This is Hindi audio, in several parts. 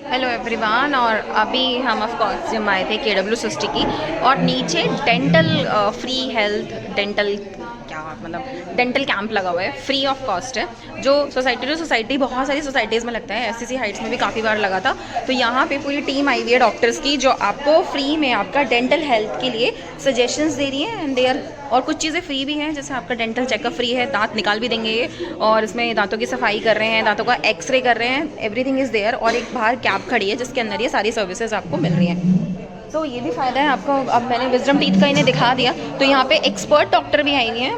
Hello everyone. और अभी हम ऑफ कोर्स जिम आए थे KW सिस्टी की, और नीचे dental free health dental dental camp लगा हुआ है, फ्री ऑफ कॉस्ट है, जो सोसाइटी टू सोसाइटी बहुत सारी सोसाइटीज़ में लगता है। SCC हाइट्स में भी काफ़ी बार लगा था। तो यहाँ पे पूरी टीम आई हुई है डॉक्टर्स की, जो आपको फ्री में आपका डेंटल हेल्थ के लिए सजेशंस दे रही है। एंड देयर और कुछ चीज़ें फ्री भी हैं, जैसे आपका डेंटल चेकअप फ्री है, दांत निकाल भी देंगे ये, और इसमें दांतों की सफाई कर रहे हैं, दांतों का एक्सरे कर रहे हैं, एवरीथिंग इज़ देयर। और एक बाहर कैब खड़ी है जिसके अंदर ये सारी सर्विसेज आपको मिल रही हैं। तो ये भी फ़ायदा है आपको। अब मैंने विजडम टीथ का इन्हें दिखा दिया, तो यहाँ पे एक्सपर्ट डॉक्टर भी आई हुई हैं।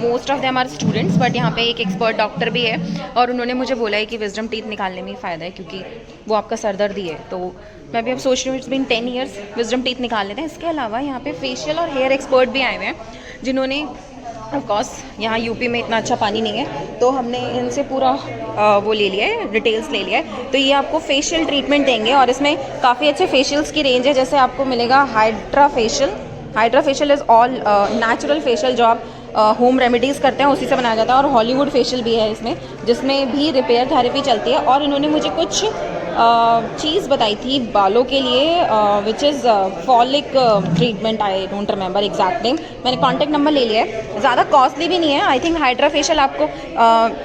Most of them are students, but यहाँ पे एक एक्सपर्ट डॉक्टर भी है, और उन्होंने मुझे बोला है कि विजडम टीथ निकालने में ही फ़ायदा है, क्योंकि वो आपका सरदर्दी है। तो मैं भी अब सोच रही हूँ, it's been 10 years, wisdom teeth निकाल लेते हैं। इसके अलावा यहाँ पे फेशियल और हेयर एक्सपर्ट भी आए हुए हैं, जिन्होंने ऑफकोर्स यहाँ यूपी में इतना अच्छा पानी नहीं है, तो हमने इनसे पूरा वो ले लिया है, डिटेल्स ले लिया है। तो ये आपको फेशियल ट्रीटमेंट देंगे, और इसमें काफ़ी अच्छे फेशियल्स की रेंज है। जैसे आपको मिलेगा hydra facial is all natural facial, जो आप होम रेमेडीज़ करते हैं उसी से बनाया जाता है। और हॉलीवुड फेशियल भी है इसमें, जिसमें भी रिपेयर थेरेपी चलती है। और इन्होंने मुझे कुछ चीज़ बताई थी बालों के लिए, which is folic treatment, I don't remember exact name. मैंने कॉन्टैक्ट नंबर ले लिया है। ज़्यादा कॉस्टली भी नहीं है। आई थिंक हाइड्रा फेशियल आपको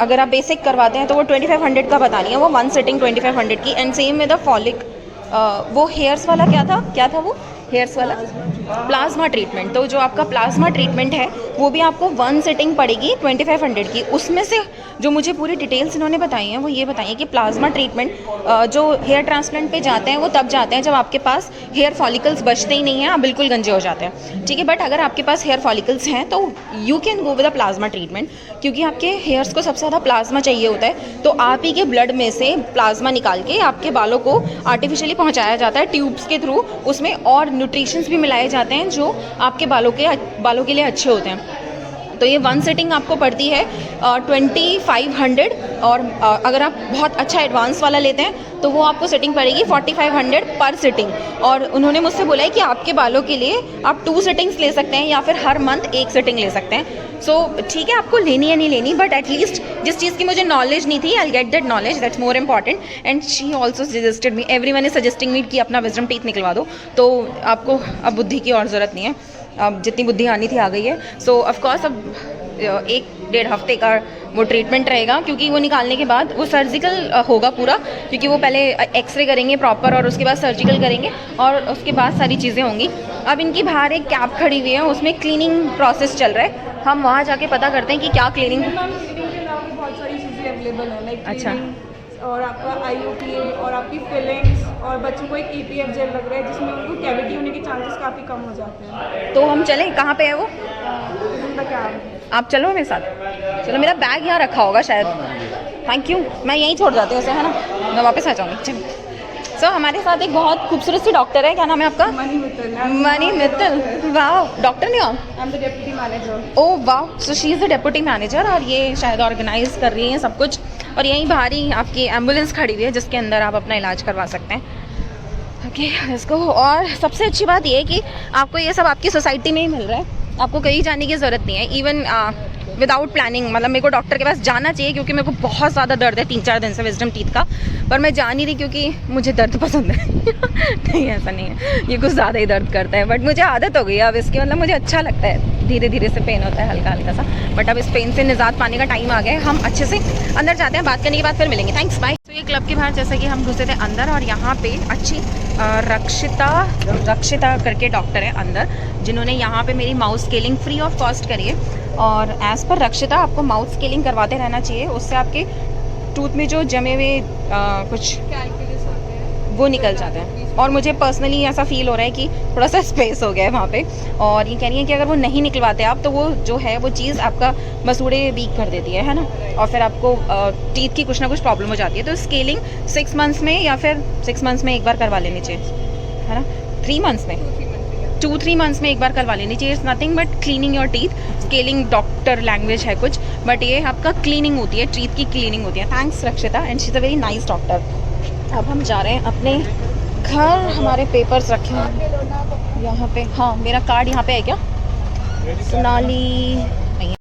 अगर आप बेसिक करवाते हैं तो वो 2500 का बता रही है, वो 1 सिटिंग 2500 की। And same with the folic, वो हेयर्स वाला क्या था वो हेयर्स वाला प्लाज्मा ट्रीटमेंट। तो जो आपका प्लाज्मा ट्रीटमेंट है वो भी आपको 1 सिटिंग पड़ेगी 2500 की। उसमें से जो मुझे पूरी डिटेल्स इन्होंने बताई हैं वो ये बताइए कि प्लाज्मा ट्रीटमेंट जो हेयर ट्रांसप्लांट पे जाते हैं वो तब जाते हैं जब आपके पास हेयर फॉलिकल्स बचते ही नहीं हैं, आप बिल्कुल गंजे हो जाते हैं, ठीक है। बट अगर आपके पास हेयर फॉलिकल्स हैं तो you can go with a plasma treatment, क्योंकि आपके हेयर्स को सबसे ज़्यादा प्लाज्मा चाहिए होता है। तो आप ही के ब्लड में से प्लाज्मा निकाल के आपके बालों को आर्टिफिशियली पहुँचाया जाता है ट्यूब्स के थ्रू। उसमें और न्यूट्रिशंस भी मिलाए जाते हैं जो आपके बालों के लिए अच्छे होते हैं। तो ये 1 सिटिंग आपको पड़ती है 2500, और अगर आप बहुत अच्छा एडवांस वाला लेते हैं तो वो आपको सिटिंग पड़ेगी 4500 पर सिटिंग। और उन्होंने मुझसे बोला है कि आपके बालों के लिए आप 2 सिटिंग्स ले सकते हैं, या फिर हर मंथ 1 सिटिंग ले सकते हैं। सो ठीक है, आपको लेनी है नहीं लेनी, बट एटलीस्ट जिस चीज़ की मुझे नॉलेज नहीं थी, I get that knowledge, that's more important. And she also suggested me, everyone is suggesting me कि अपना विजडम टीथ निकलवा दो। तो आपको अब बुद्धि की और ज़रूरत नहीं है, अब जितनी बुद्धि आनी थी आ गई है। सो ऑफकोर्स अब 1-1.5 हफ्ते का वो ट्रीटमेंट रहेगा, क्योंकि वो निकालने के बाद वो सर्जिकल होगा पूरा, क्योंकि वो पहले एक्सरे करेंगे प्रॉपर, और उसके बाद सर्जिकल करेंगे, और उसके बाद सारी चीज़ें होंगी। अब इनकी बाहर एक कैब खड़ी हुई है, उसमें क्लीनिंग प्रोसेस चल रहा है। हम वहाँ जाके पता करते हैं कि क्या क्लीनिंग बहुत सारी चीज़ें अवेलेबल है, लाइक अच्छा, और आपका IOPA और आपकी फिलिंग्स, और बच्चों को एक EPF जेल लग रहा है जिसमें उनको कैविटी होने के चांसेस काफ़ी कम हो जाते हैं। तो हम चलें, कहाँ पे है वो? कैब, आप चलो मेरे साथ। चलो, मेरा बैग यहाँ रखा होगा शायद। थैंक यू, मैं यहीं छोड़ जाती हूँ उसे, है ना, मैं वापस आ जाऊँगी। चलो। सो हमारे साथ एक बहुत खूबसूरत सी डॉक्टर है, क्या नाम है आपका? मनी मित्तल। वाह, डॉक्टर नहीं हो? I am the deputy manager. Oh वाह, so she is the deputy manager, और ये शायद ऑर्गेनाइज कर रही हैं सब कुछ। और यहीं बाहर ही आपकी एम्बुलेंस खड़ी हुई है, जिसके अंदर आप अपना इलाज करवा सकते हैं। ओके, इसको। और सबसे अच्छी बात ये है कि आपको ये सब आपकी सोसाइटी में ही मिल रहा है, आपको कहीं जाने की ज़रूरत नहीं है। इवन विदाउट प्लानिंग, मतलब मेरे को डॉक्टर के पास जाना चाहिए, क्योंकि मेरे को बहुत ज़्यादा दर्द है 3-4 दिन से विजडम टीथ का, पर मैं जा नहीं रही क्योंकि मुझे दर्द पसंद है। नहीं, ऐसा नहीं है, ये कुछ ज़्यादा ही दर्द करता है, बट मुझे आदत हो गई है अब इसकी, मतलब मुझे अच्छा लगता है। धीरे धीरे से पेन होता है हल्का हल्का सा, बट अब इस पेन से निजात पाने का टाइम आ गया है। हम अच्छे से अंदर जाते हैं, बात करने के बाद फिर मिलेंगे। Thanks, bye. तो ये क्लब के बाहर जैसा कि हम घुसे थे अंदर, और यहाँ पे अच्छी रक्षिता करके डॉक्टर है अंदर, जिन्होंने यहाँ पे मेरी mouth scaling free of cost करी है। और एज़ पर रक्षिता आपको माउथ स्केलिंग करवाते रहना चाहिए, उससे आपके टूथ में जो जमे हुए कुछ कैलकुलस होते हैं वो निकल जाते हैं। और मुझे पर्सनली ऐसा फील हो रहा है कि थोड़ा सा स्पेस हो गया है वहाँ पे, और ये कह रही है कि अगर वो नहीं निकलवाते आप तो वो जो है वो चीज़ आपका मसूड़े वीक कर देती है ना, और फिर आपको टीथ की कुछ ना कुछ प्रॉब्लम हो जाती है। तो स्केलिंग 6 मंथ्स में, या फिर 6 मंथ्स में एक बार करवा लेनी चाहिए, है ना, 3 मंथ्स में, 2-3 मंथ्स में एक बार करवा लेनी चाहिए। It's nothing but cleaning your teeth. Scaling doctor language है कुछ, बट ये आपका क्लीनिंग होती है, टीथ की क्लीनिंग होती है। थैंक्स रक्षिता, and she is a very nice doctor. अब हम जा रहे हैं अपने घर, हमारे पेपर्स रखे हैं यहाँ पे। हाँ, मेरा कार्ड यहाँ पे है क्या? सोनाली